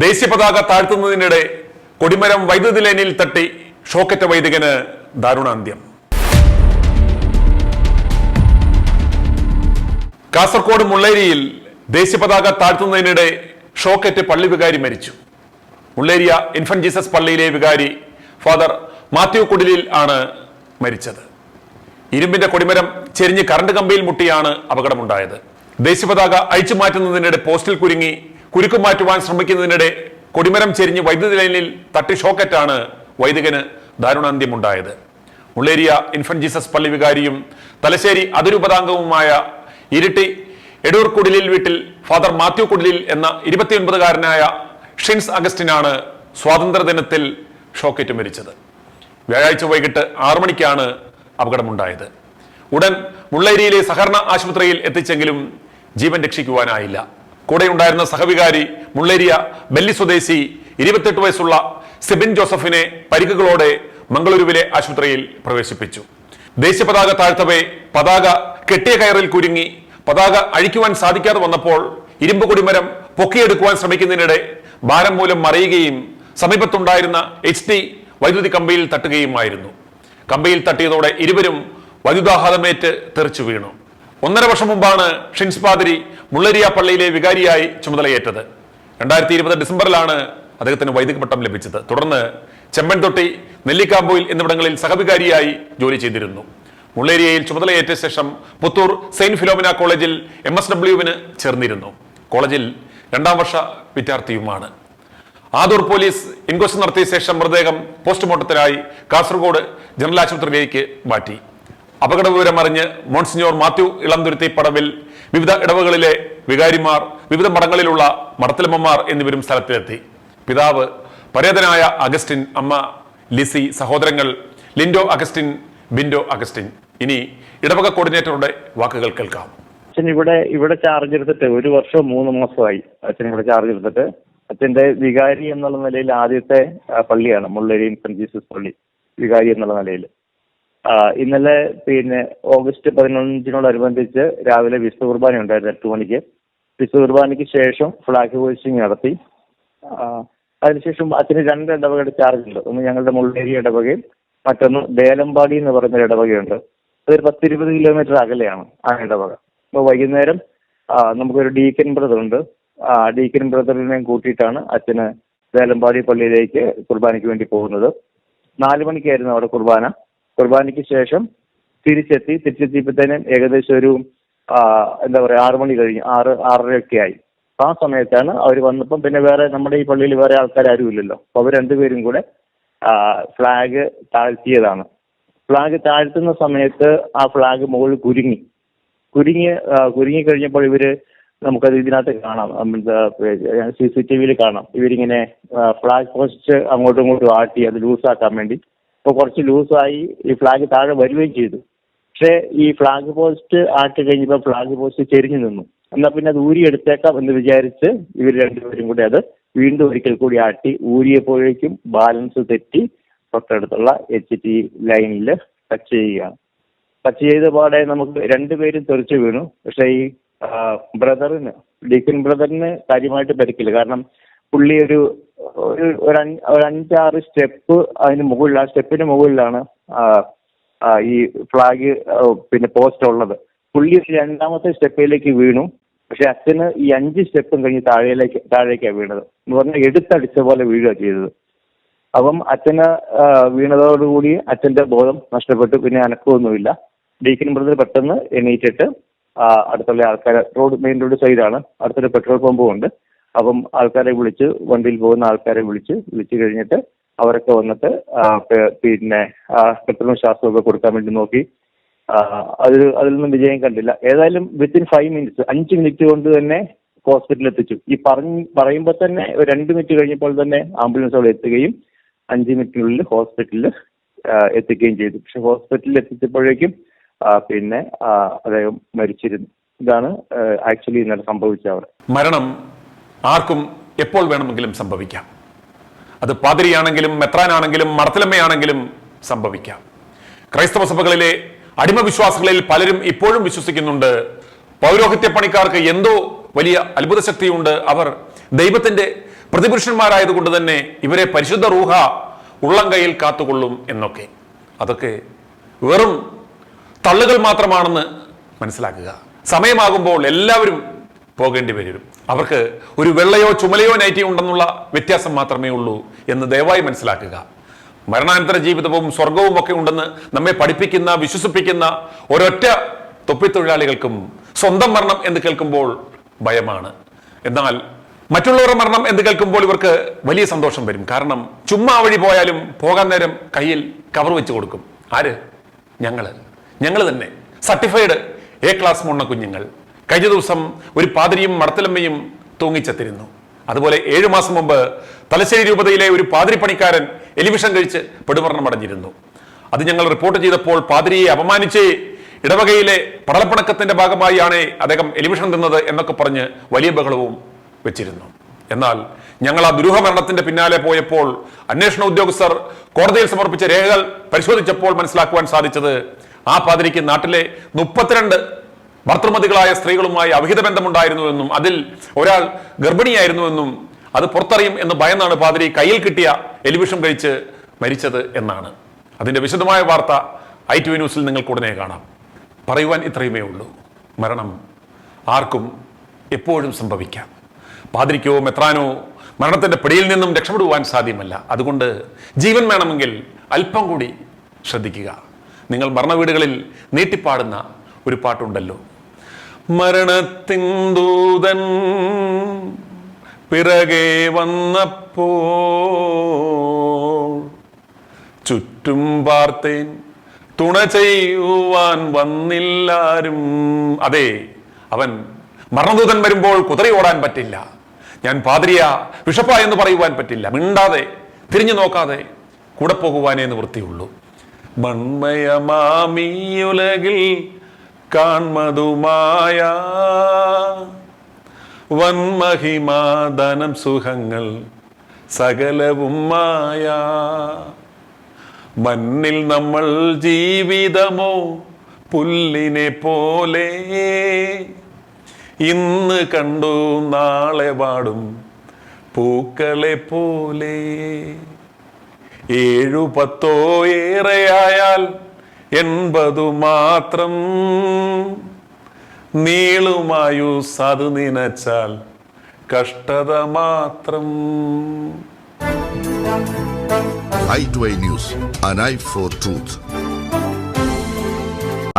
ദേശീയ പതാക താഴ്ത്തുന്നതിനിടെ കൊടിമരം വൈദ്യുതി ലൈനിൽ തട്ടി ഷോക്കേറ്റ വൈദികന് ദാരുണാന്ത്യം. കാസർഗോഡ് മുള്ളേരിയിൽ ദേശീയ പതാക താഴ്ത്തുന്നതിനിടെ ഷോക്കേറ്റ് പള്ളി വികാരി മരിച്ചു. മുള്ളേരിയ ഇൻഫന്റ് ജീസസ് പള്ളിയിലെ വികാരി ഫാദർ മാത്യു കുടിലിൽ ആണ് മരിച്ചത്. ഇരുമ്പിന്റെ കൊടിമരം ചെരിഞ്ഞ് കറണ്ട് കമ്പിയിൽ മുട്ടിയാണ് അപകടമുണ്ടായത്. ദേശീയ പതാക അഴിച്ചു മാറ്റുന്നതിനിടെ പോസ്റ്റിൽ കുരുങ്ങി കുരുക്ക് മാറ്റുവാൻ ശ്രമിക്കുന്നതിനിടെ കൊടിമരം ചെരിഞ്ഞ് വൈദ്യുതി ലൈനിൽ തട്ടി ഷോക്കേറ്റാണ് വൈദികന് ദാരുണാന്ത്യമുണ്ടായത്. മുള്ളേരിയ ഇൻഫന്റ് ജീസസ് പള്ളി വികാരിയും തലശ്ശേരി അതിരൂപതാംഗവുമായ ഇരിട്ടി എടൂർ കുടിലിൽ വീട്ടിൽ ഫാദർ മാത്യു കുടിലിൽ എന്ന 29-കാരനായ ഷിൻസ് അഗസ്റ്റിനാണ് സ്വാതന്ത്ര്യദിനത്തിൽ ഷോക്കേറ്റ് മരിച്ചത്. വ്യാഴാഴ്ച വൈകിട്ട് 6 മണിക്കാണ് അപകടമുണ്ടായത്. ഉടൻ മുള്ളേരിയിലെ സഹകരണ ആശുപത്രിയിൽ എത്തിച്ചെങ്കിലും ജീവൻ രക്ഷിക്കുവാനായില്ല. കൂടെയുണ്ടായിരുന്ന സഹവികാരി മുള്ളേരിയ ബെല്ലി സ്വദേശി 28 വയസ്സുള്ള സിബിൻ ജോസഫിനെ പരിക്കുകളോടെ മംഗളൂരുവിലെ ആശുപത്രിയിൽ പ്രവേശിപ്പിച്ചു. ദേശീയ പതാക താഴ്ത്തവേ പതാക കെട്ടിയ കയറിൽ കുരുങ്ങി പതാക അഴിക്കുവാൻ സാധിക്കാതെ വന്നപ്പോൾ ഇരുമ്പ് കൊടിമരം പൊക്കിയെടുക്കുവാൻ ശ്രമിക്കുന്നതിനിടെ ഭാരം മൂലം മറിയുകയും സമീപത്തുണ്ടായിരുന്ന HD വൈദ്യുതി കമ്പിയിൽ തട്ടുകയുമായിരുന്നു. കമ്പിയിൽ തട്ടിയതോടെ ഇരുവരും വൈദ്യുതാഘാതമേറ്റ് തെറിച്ചു വീണു. 1.5 വർഷം മുമ്പാണ് ഷിൻസ് പാതിരി മുള്ളേരിയ പള്ളിയിലെ വികാരിയായി ചുമതലയേറ്റത്. 2020 ഡിസംബറിലാണ് അദ്ദേഹത്തിന് വൈദിക പട്ടം ലഭിച്ചത്. തുടർന്ന് ചെമ്പൻതൊട്ടി, നെല്ലിക്കാമ്പൊയിൽ എന്നിവിടങ്ങളിൽ സഹവികാരിയായി ജോലി ചെയ്തിരുന്നു. മുള്ളേരിയയിൽ ചുമതലയേറ്റ ശേഷം പുത്തൂർ സെയിന്റ് ഫിലോമിന കോളേജിൽ MSWന് ചേർന്നിരുന്നു. കോളേജിൽ 2ാം വർഷ വിദ്യാർത്ഥിയുമാണ്. ആദൂർ പോലീസ് ഇൻക്വസ്റ്റ് നടത്തിയ ശേഷം മൃതദേഹം പോസ്റ്റ്മോർട്ടത്തിനായി കാസർഗോഡ് ജനറൽ ആശുപത്രിയിലേക്ക് മാറ്റി. അപകട വിവരം അറിഞ്ഞ് മോൺസിഞ്ഞോർ മാത്യു ഇളംതുരുത്തി പടവിൽ വിവിധ ഇടവകളിലെ വികാരിമാർ, വിവിധ മഠങ്ങളിലുള്ള മടത്തിലമ്മമാർ എന്നിവരും സ്ഥലത്തെത്തി. പിതാവ് പരേതനായ അഗസ്റ്റിൻ, അമ്മ ലിസി, സഹോദരങ്ങൾ ലിൻഡോ അഗസ്റ്റിൻ, ബിൻഡോ അഗസ്റ്റിൻ. ഇനി ഇടവക കോർഡിനേറ്ററുടെ വാക്കുകൾ കേൾക്കാം. അച്ഛൻ ഇവിടെ ചാർജ് എടുത്തിട്ട് 1 വർഷം 3 മാസമായി. അച്ഛൻ ഇവിടെ ചാർജ് എടുത്തിട്ട് അച്ഛന്റെ വികാരി എന്നുള്ള നിലയിൽ ആദ്യത്തെ പള്ളിയാണ് മുള്ളേരി ഇൻഫന്റ് ജീസസ് പള്ളി വികാരി എന്നുള്ള നിലയിൽ. ഇന്നലെ ഓഗസ്റ്റ് 15-നോടനുബന്ധിച്ച് രാവിലെ വിശുദ്ധ കുർബാന ഉണ്ടായിരുന്നു 8 മണിക്ക്. വിശുദ്ധ കുർബാനയ്ക്ക് ശേഷം ഫ്ലാഗ് ഹോയിസ്റ്റിംഗ് നടത്തി. അതിനുശേഷം അച്ഛന് 2 ഇടവകയുടെ ചാർജ് ഉണ്ട്. ഒന്ന് ഞങ്ങളുടെ മുള്ളേരി ഇടവകയും മറ്റൊന്ന് ദേലമ്പാടി എന്ന് പറയുന്ന ഇടവകയുണ്ട്. അതൊരു 10-20 കിലോമീറ്റർ അകലെയാണ് ആ ഇടവക. അപ്പോൾ വൈകുന്നേരം നമുക്കൊരു ഡീക്കൻ ബ്രദർ ഉണ്ട്. ഡീക്കൻ ബ്രദറിനെയും കൂട്ടിയിട്ടാണ് അച്ഛന് ദേലമ്പാടി പള്ളിയിലേക്ക് കുർബാനയ്ക്ക് വേണ്ടി പോകുന്നത്. 4 മണിക്കായിരുന്നു അവിടെ കുർബാന. കുർബാനയ്ക്ക് ശേഷം തിരിച്ചെത്തിയപ്പോഴത്തേനും ഏകദേശം ഒരു 6 മണി കഴിഞ്ഞ് 6:30 ആയി. ആ സമയത്താണ് അവർ വന്നപ്പം പിന്നെ വേറെ നമ്മുടെ ഈ പള്ളിയിൽ വേറെ ആൾക്കാരും ഇല്ലല്ലോ. അപ്പോൾ അവർ 2 പേരും കൂടെ ഫ്ലാഗ് താഴ്ത്തിയതാണ്. ഫ്ലാഗ് താഴ്ത്തുന്ന സമയത്ത് ആ ഫ്ലാഗ് മുകളിൽ കുരുങ്ങി കഴിഞ്ഞപ്പോൾ ഇവര് നമുക്കത് ഇതിനകത്ത് കാണാം, CCTVയിൽ കാണാം. ഇവരിങ്ങനെ ഫ്ലാഗ് പോസ്റ്റ് അങ്ങോട്ടും ഇങ്ങോട്ടും ആട്ടി അത് ലൂസാക്കാൻ വേണ്ടി. അപ്പോൾ കുറച്ച് ലൂസായി ഈ ഫ്ലാഗ് താഴെ വരികയും ചെയ്തു. പക്ഷേ ഈ ഫ്ലാഗ് പോസ്റ്റ് ആട്ടി കഴിഞ്ഞപ്പോൾ ഫ്ലാഗ് പോസ്റ്റ് ചെരിഞ്ഞു നിന്നു. എന്നാൽ പിന്നെ അത് ഊരിയെടുത്തേക്കാം എന്ന് വിചാരിച്ച് ഇവർ 2 പേരും കൂടി അത് വീണ്ടും ഒരിക്കൽ കൂടി ആട്ടി ഊരിയപ്പോഴേക്കും ബാലൻസ് തെറ്റി തൊട്ടടുത്തുള്ള HT ലൈനിൽ ടച്ച് ചെയ്യുകയാണ്. ടച്ച് ചെയ്ത പാടെ നമുക്ക് 2 പേരും തെറിച്ചു വീണു. പക്ഷേ ഈ ഡീക്കൻ ബ്രദറിന് കാര്യമായിട്ട് പരിക്കില്ല. കാരണം പുള്ളി ഒരു 5-6 സ്റ്റെപ്പ് അതിന് മുകളിൽ, ആ സ്റ്റെപ്പിന് മുകളിലാണ് ഈ ഫ്ലാഗ് പോസ്റ്റ് ഉള്ളത്. പുള്ളി 2ാമത്തെ സ്റ്റെപ്പിലേക്ക് വീണു. പക്ഷെ അച്ഛന് ഈ 5 സ്റ്റെപ്പും കഴിഞ്ഞ് താഴേക്കാണ് വീണത്. എന്ന് പറഞ്ഞാൽ എടുത്തടിച്ച പോലെ വീഴുക ചെയ്തത്. അപ്പം അച്ഛന് വീണതോടുകൂടി അച്ഛന്റെ ബോധം നഷ്ടപ്പെട്ടു. പിന്നെ അനക്കമൊന്നുമില്ല. ഡീക്കൻ ബ്രദർ പെട്ടെന്ന് എണീറ്റിട്ട് അടുത്തുള്ള ആൾക്കാരെ, മെയിൻ റോഡ് സൈഡാണ്, അടുത്തൊരു പെട്രോൾ പമ്പും ഉണ്ട്. അപ്പം ആൾക്കാരെ വിളിച്ച്, വണ്ടിയിൽ പോകുന്ന ആൾക്കാരെ വിളിച്ചു കഴിഞ്ഞിട്ട് അവരൊക്കെ വന്നിട്ട് പെട്രോളും ശ്വാസമൊക്കെ കൊടുക്കാൻ വേണ്ടി നോക്കി. അതിലൊന്നും വിജയം കണ്ടില്ല. ഏതായാലും വിത്തിൻ 5 മിനിറ്റ്സ് 5 മിനിറ്റ് കൊണ്ട് തന്നെ ഹോസ്പിറ്റലിൽ എത്തിച്ചു. ഈ പറയുമ്പോൾ തന്നെ 2 മിനിറ്റ് കഴിഞ്ഞപ്പോൾ തന്നെ ആംബുലൻസ് അവിടെ എത്തുകയും 5 മിനിറ്റിനുള്ളിൽ ഹോസ്പിറ്റലിൽ എത്തിക്കുകയും ചെയ്തു. പക്ഷെ ഹോസ്പിറ്റലിൽ എത്തിച്ചപ്പോഴേക്കും അദ്ദേഹം മരിച്ചിരുന്നു. ഇതാണ് ആക്ച്വലി ഇന്നലെ സംഭവിച്ചത്. അവിടെ മരണം ആർക്കും എപ്പോൾ വേണമെങ്കിലും സംഭവിക്കാം. അത് പാതിരിയാണെങ്കിലും മെത്രാനാണെങ്കിലും മടത്തിലമ്മയാണെങ്കിലും സംഭവിക്കാം. ക്രൈസ്തവ സഭകളിലെ അടിമവിശ്വാസികളിൽ പലരും ഇപ്പോഴും വിശ്വസിക്കുന്നുണ്ട് പൗരോഹിത്യ പണിക്കാർക്ക് എന്തോ വലിയ അത്ഭുത ശക്തിയുണ്ട്, അവർ ദൈവത്തിന്റെ പ്രതിപുരുഷന്മാരായതുകൊണ്ട് തന്നെ ഇവരെ പരിശുദ്ധ റൂഹ ഉള്ളം കയ്യിൽ കാത്തുകൊള്ളും എന്നൊക്കെ. അതൊക്കെ വെറും തള്ളുകൾ മാത്രമാണെന്ന് മനസ്സിലാക്കുക. സമയമാകുമ്പോൾ എല്ലാവരും പോകേണ്ടി വരും. അവർക്ക് ഒരു വെള്ളയോ ചുമലയോ നൈറ്റിയോ ഉണ്ടെന്നുള്ള വ്യത്യാസം മാത്രമേ ഉള്ളൂ എന്ന് ദയവായി മനസ്സിലാക്കുക. മരണാനന്തര ജീവിതവും സ്വർഗവും ഒക്കെ ഉണ്ടെന്ന് നമ്മെ പഠിപ്പിക്കുന്ന, വിശ്വസിപ്പിക്കുന്ന ഒരൊറ്റ തൊപ്പിത്തൊഴിലാളികൾക്കും സ്വന്തം മരണം എന്ന് കേൾക്കുമ്പോൾ ഭയമാണ്. എന്നാൽ മറ്റുള്ളവരുടെ മരണം എന്ന് കേൾക്കുമ്പോൾ ഇവർക്ക് വലിയ സന്തോഷം വരും. കാരണം ചുമ്മാ വഴി പോയാലും പോകാൻ നേരം കയ്യിൽ കവർ വെച്ച് കൊടുക്കും. ആര്? ഞങ്ങൾ തന്നെ. സർട്ടിഫൈഡ് എ ക്ലാസ് മുണ്ണ കുഞ്ഞുങ്ങൾ. കഴിഞ്ഞ ദിവസം ഒരു പാതിരിയും മടത്തലമ്മയും തൂങ്ങിച്ചെത്തിരുന്നു. അതുപോലെ 7 മാസം മുമ്പ് തലശ്ശേരി രൂപതയിലെ ഒരു പാതിരി പണിക്കാരൻ എലിവിഷം കഴിച്ച് പെടുമരണമടഞ്ഞിരുന്നു. അത് ഞങ്ങൾ റിപ്പോർട്ട് ചെയ്തപ്പോൾ പാതിരിയെ അപമാനിച്ച് ഇടവകയിലെ പടലപ്പണക്കത്തിന്റെ ഭാഗമായാണ് അദ്ദേഹം എലിവിഷം തിന്നത് എന്നൊക്കെ പറഞ്ഞ് വലിയ ബഹളവും വെച്ചിരുന്നു. എന്നാൽ ഞങ്ങൾ ആ ദുരൂഹ മരണത്തിന്റെ പിന്നാലെ പോയപ്പോൾ അന്വേഷണ ഉദ്യോഗസ്ഥർ കോടതിയിൽ സമർപ്പിച്ച രേഖകൾ പരിശോധിച്ചപ്പോൾ മനസ്സിലാക്കുവാൻ സാധിച്ചത് ആ പാതിരിക്ക് നാട്ടിലെ 32 ഭർത്തൃമതികളായ സ്ത്രീകളുമായി അവിഹിത ബന്ധമുണ്ടായിരുന്നുവെന്നും അതിൽ ഒരാൾ ഗർഭിണിയായിരുന്നുവെന്നും അത് പുറത്തറിയും എന്ന് ഭയന്നാണ് പാതിരി കയ്യിൽ കിട്ടിയ എലിവിഷം കഴിച്ച് മരിച്ചത് എന്നാണ്. അതിന്റെ വിശദമായ വാർത്ത ITV ന്യൂസിൽ നിങ്ങൾക്ക് ഉടനെ കാണാം. പറയുവാൻ ഇത്രയുമേ ഉള്ളൂ. മരണം ആർക്കും എപ്പോഴും സംഭവിക്കാം. പാതിരിക്കോ മെത്രാനോ മരണത്തിന്റെ പിടിയിൽ നിന്നും രക്ഷപ്പെടുവാൻ സാധ്യമല്ല. അതുകൊണ്ട് ജീവൻ വേണമെങ്കിൽ അല്പം കൂടി ശ്രദ്ധിക്കുക. നിങ്ങൾ മരണവീടുകളിൽ നീട്ടിപ്പാടുന്ന ഒരു പാട്ടുണ്ടല്ലോ, മരണത്തിൻ ദൂതൻ പിറകെ വന്നപ്പോൾ ചുറ്റും പാർത്തേൻ തുണ ചെയ്യുവാൻ വന്നില്ലാരും. അതെ, അവൻ മരണദൂതൻ വരുമ്പോൾ കുതറി ഓടാൻ പറ്റില്ല. ഞാൻ പാതിരിയ ബിഷപ്പ എന്ന് പറയുവാൻ പറ്റില്ല. മിണ്ടാതെ തിരിഞ്ഞു നോക്കാതെ കൂടെ പോകുവാനേ നിവൃത്തിയുള്ളൂ. മൺമയമാമിയുലകിൽ കാൺമതുമായ വൻമഹിമാദനം സുഖങ്ങൾ സകലവും മായ. മണ്ണിൽ നമ്മൾ ജീവിതമോ പുല്ലിനെ പോലെ, ഇന്ന് കണ്ടു നാളെ വാടും പൂക്കളെ പോലെ. 7-10 ഏറെയായാൽ 80 മാത്രം, നീളുമായുസ് അത് നിനച്ചാൽ കഷ്ടത മാത്രം. i2i News, an eye for truth.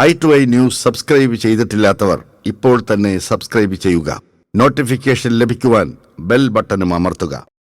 i2i News subscribe ചെയ്തിട്ടില്ലാത്തവർ ഇപ്പോൾ തന്നെ സബ്സ്ക്രൈബ് ചെയ്യുക. നോട്ടിഫിക്കേഷൻ ലഭിക്കുവാൻ ബെൽ ബട്ടണും അമർത്തുക.